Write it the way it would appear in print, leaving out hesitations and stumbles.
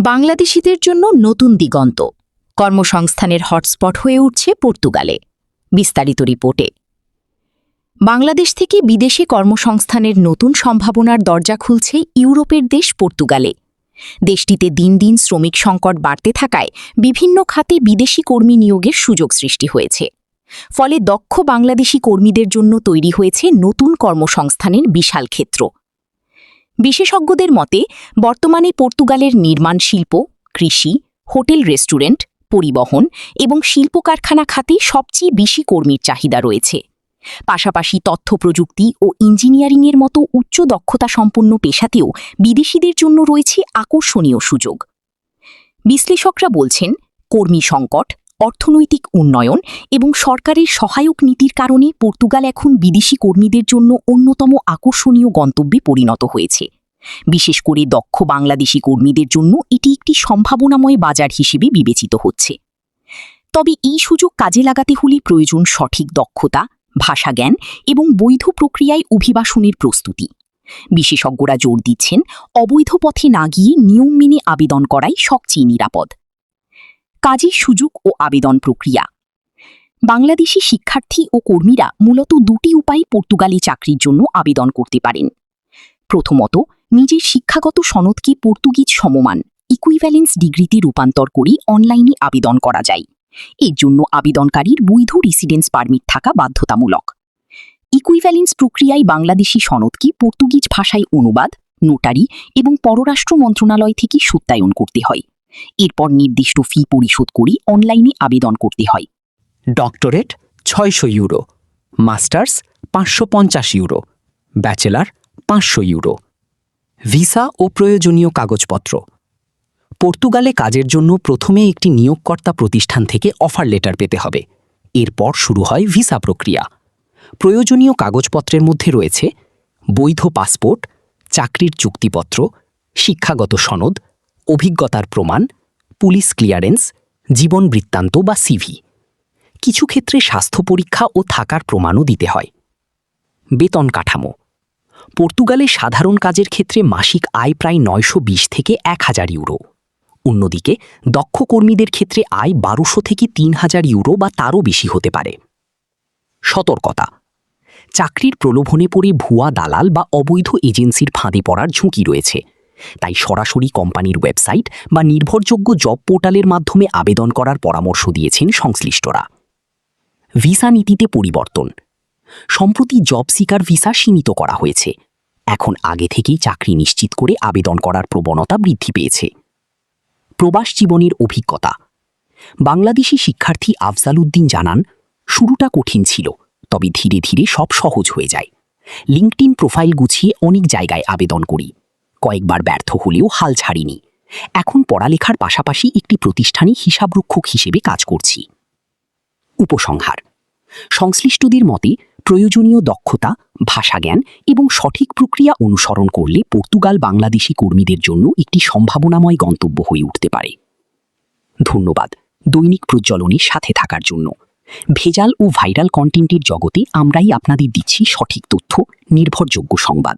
বাংলাদেশিদের জন্য নতুন দিগন্ত, কর্মসংস্থানের হটস্পট হয়ে উঠছে পর্তুগালে। বিস্তারিত রিপোর্টে। বাংলাদেশ থেকে বিদেশে কর্মসংস্থানের নতুন সম্ভাবনার দরজা খুলছে ইউরোপের দেশ পর্তুগালে। দেশটিতে দিন দিন শ্রমিক সংকট বাড়তে থাকায় বিভিন্ন খাতে বিদেশি কর্মী নিয়োগের সুযোগ সৃষ্টি হয়েছে। ফলে দক্ষ বাংলাদেশি কর্মীদের জন্য তৈরি হয়েছে নতুন কর্মসংস্থানের বিশাল ক্ষেত্র। বিশেষজ্ঞদের মতে বর্তমানে পর্তুগালের নির্মাণ শিল্প, কৃষি, হোটেল, রেস্টুরেন্ট, পরিবহন এবং শিল্প কারখানা খাতে সবচেয়ে বেশি কর্মীর চাহিদা রয়েছে। পাশাপাশি তথ্য প্রযুক্তি ও ইঞ্জিনিয়ারিংয়ের মতো উচ্চ দক্ষতা সম্পন্ন পেশাতেও বিদেশিদের জন্য রয়েছে আকর্ষণীয় সুযোগ। বিশ্লেষকরা বলছেন, কর্মী সংকট, অর্থনৈতিক উন্নয়ন এবং সরকারের সহায়ক নীতির কারণে পর্তুগাল এখন বিদেশি কর্মীদের জন্য অন্যতম আকর্ষণীয় গন্তব্যে পরিণত হয়েছে। বিশেষ করে দক্ষ বাংলাদেশি কর্মীদের জন্য এটি একটি সম্ভাবনাময় বাজার হিসেবে বিবেচিত হচ্ছে। তবে এই সুযোগ কাজে লাগাতে হলে প্রয়োজন সঠিক দক্ষতা, ভাষাজ্ঞান এবং বৈধ প্রক্রিয়ায় অভিবাসনের প্রস্তুতি। বিশেষজ্ঞরা জোর দিচ্ছেন, অবৈধ পথে না গিয়ে নিয়ম মেনে আবেদন করাই সবচেয়ে নিরাপদ। কাজের সুযোগ ও আবেদন প্রক্রিয়া। বাংলাদেশি শিক্ষার্থী ও কর্মীরা মূলত দুটি উপায়ে পর্তুগালি চাকরির জন্য আবেদন করতে পারেন। প্রথমত, নিজের শিক্ষাগত সনদকে পর্তুগিজ সমমান ইকুইভ্যালেন্স ডিগ্রিতে রূপান্তর করে অনলাইনে আবেদন করা যায়। এর জন্য আবেদনকারীর বৈধ রেসিডেন্স পারমিট থাকা বাধ্যতামূলক। ইকুইভ্যালেন্স প্রক্রিয়ায় বাংলাদেশি সনদকে পর্তুগিজ ভাষায় অনুবাদ, নোটারি এবং পররাষ্ট্র মন্ত্রণালয় থেকে সত্যায়ন করতে হয়। এরপর নির্দিষ্ট ফি পরিশোধ করে অনলাইনে আবেদন করতে হয়। Doctorate 600 euro, masters 550 euro, bachelor 500 euro. Visa ও প্রয়োজনীয় কাগজপত্র। পর্তুগালে কাজের জন্য প্রথমে একটি নিয়োগকর্তা প্রতিষ্ঠান থেকে অফার লেটার পেতে হবে। এরপর শুরু হয় ভিসা প্রক্রিয়া। প্রয়োজনীয় কাগজপত্রের মধ্যে রয়েছে বৈধ পাসপোর্ট, চাকরির চুক্তিপত্র, শিক্ষাগত সনদ, অভিজ্ঞতার প্রমাণ, পুলিশ ক্লিয়ারেন্স, জীবন বৃত্তান্ত বা সিভি। কিছু ক্ষেত্রে স্বাস্থ্য পরীক্ষা ও থাকার প্রমাণও দিতে হয়। বেতন কাঠামো। পর্তুগালে সাধারণ কাজের ক্ষেত্রে মাসিক আয় প্রায় 920 থেকে 1000 ইউরো। অন্যদিকে দক্ষ কর্মীদের ক্ষেত্রে আয় 1200 থেকে 3000 ইউরো বা তারও বেশি হতে পারে। সতর্কতা। চাকরির প্রলোভনে পড়ে ভুয়া দালাল বা অবৈধ এজেন্সির ফাঁদে পড়ার ঝুঁকি রয়েছে। তাই সরাসরি কোম্পানির ওয়েবসাইট বা নির্ভরযোগ্য জব পোর্টালের মাধ্যমে আবেদন করার পরামর্শ দিয়েছেন সংশ্লিষ্টরা। ভিসা নীতিতে পরিবর্তন। সম্প্রতি জব সিকার ভিসা সীমিত করা হয়েছে। এখন আগে থেকেই চাকরি নিশ্চিত করে আবেদন করার প্রবণতা বৃদ্ধি পেয়েছে। প্রবাস জীবনের অভিজ্ঞতা। বাংলাদেশি শিক্ষার্থী আফজাল উদ্দিন জানান, শুরুটা কঠিন ছিল, তবে ধীরে ধীরে সব সহজ হয়ে যায়। লিঙ্কডইন প্রোফাইল গুছিয়ে অনেক জায়গায় আবেদন করি। কয়েকবার ব্যর্থ হলেও হাল ছাড়িনি। এখন পড়ালেখার পাশাপাশি একটি প্রতিষ্ঠানে হিসাবরক্ষক হিসেবে কাজ করছি। উপসংহার। সংশ্লিষ্টদের মতে প্রয়োজনীয় দক্ষতা, ভাষাজ্ঞান এবং সঠিক প্রক্রিয়া অনুসরণ করলে পর্তুগাল বাংলাদেশি কর্মীদের জন্য একটি সম্ভাবনাময় গন্তব্য হয়ে উঠতে পারে। ধন্যবাদ দৈনিক প্রজ্বলনের সাথে থাকার জন্য। ভেজাল ও ভাইরাল কন্টেন্টের জগতে আমরাই আপনাদের দিচ্ছি সঠিক তথ্য, নির্ভরযোগ্য সংবাদ।